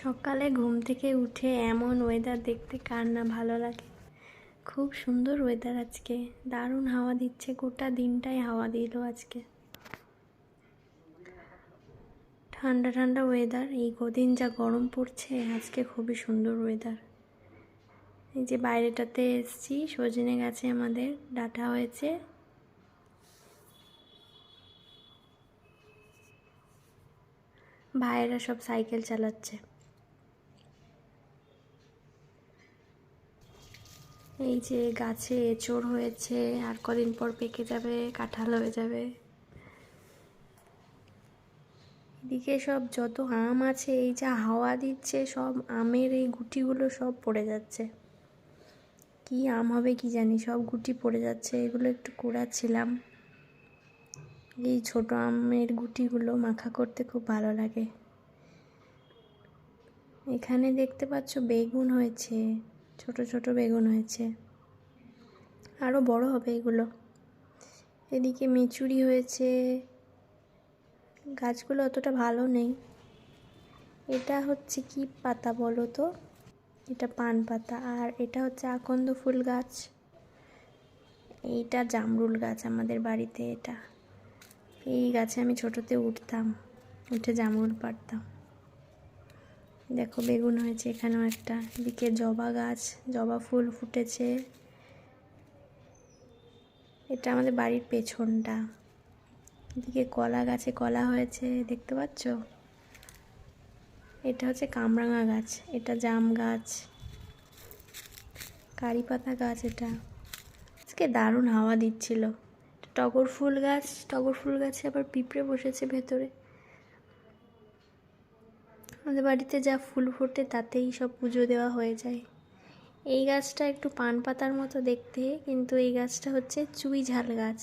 সকালে ঘুম থেকে উঠে এমন ওয়েদার দেখতে কার না ভালো লাগে। খুব সুন্দর ওয়েদার আজকে, দারুণ হাওয়া দিচ্ছে, গোটা দিনটাই হাওয়া দিল আজকে। ঠান্ডা ঠান্ডা ওয়েদার, এই কদিন যা গরম পড়ছে আজকে খুবই সুন্দর ওয়েদার। এই যে বাইরেটাতে এসছি, সজনে গাছে আমাদের ডাঁটা হয়েছে। ভাইয়েরা সব সাইকেল চালাচ্ছে। এই যে গাছে এঁচড় হয়েছে, আর কদিন পর পেকে যাবে, কাঁঠাল হয়ে যাবে। এদিকে সব যত আম আছে, এই যা হাওয়া দিচ্ছে সব আমের এই গুটিগুলো সব পড়ে যাচ্ছে। কি আম হবে কি জানি, সব গুটি পড়ে যাচ্ছে। এগুলো একটু কুড়াচ্ছিলাম। এই ছোট আমের গুটিগুলো মাখা করতে খুব ভালো লাগে। এখানে দেখতে পাচ্ছ বেগুন হয়েছে, ছোট ছোট বেগুন হয়েছে, আরও বড় হবে এগুলো। এদিকে মিচুরি হয়েছে, গাছগুলো অতটা ভালো নেই। এটা হচ্ছে কি পাতা বলো তো? এটা পান পাতা। আর এটা হচ্ছে আকন্দ ফুল গাছ। এইটা জামরুল গাছ আমাদের বাড়িতে। এটা এই গাছে আমি ছোটতে উঠতাম, উঠে জামরুল পাড়তাম। দেখো বেগুন হয়েছে এখানেও একটা। এদিকে জবা গাছ, জবা ফুল ফুটেছে। এটা আমাদের বাড়ির পেছনটা। এদিকে কলা গাছে কলা হয়েছে, দেখতে পাচ্ছ? এটা হচ্ছে কামরাঙা গাছ, এটা জাম গাছ, কারি পাতা গাছ। এটা আজকে দারুণ হাওয়া দিচ্ছিল। টগর ফুল গাছ, টগর ফুল গাছে আবার পিঁপড়ে বসেছে ভেতরে। আমাদের বাড়িতে যা ফুল ফোটে তাতেই সব পুজো দেওয়া হয়ে যায়। এই গাছটা একটু পান পাতার মতো দেখতে, কিন্তু এই গাছটা হচ্ছে চুই ঝাল গাছ,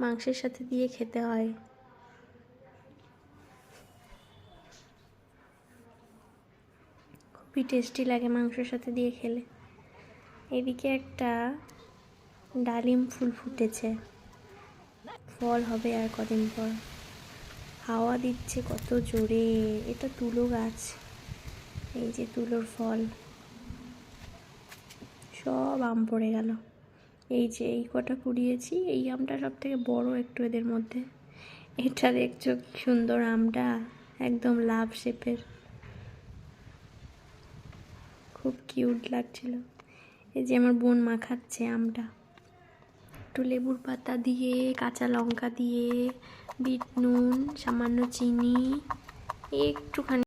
মাংসের সাথে দিয়ে খেতে হয়। খুবই টেস্টি লাগে মাংসের সাথে দিয়ে খেলে। এদিকে একটা ডালিম ফুল ফুটেছে, ফল হবে আর কদিন পর। হাওয়া দিচ্ছে কত জোরে। এটা তুলো গাছ, এই যে তুলোর ফল। সব আম পড়ে গেল। এই যে এই কটা কুড়িয়েছি, এই আমটা সব থেকে বড় একটু এদের মধ্যে। এটা দেখছো কি সুন্দর আমটা, একদম লাভ শেপের, খুব কিউট লাগছিল। এই যে আমার বোন মাখাচ্ছে আমটা, একটু লেবুর পাতা দিয়ে, কাঁচা লঙ্কা দিয়ে, বিট নুন, সামান্য চিনি, একটুখানি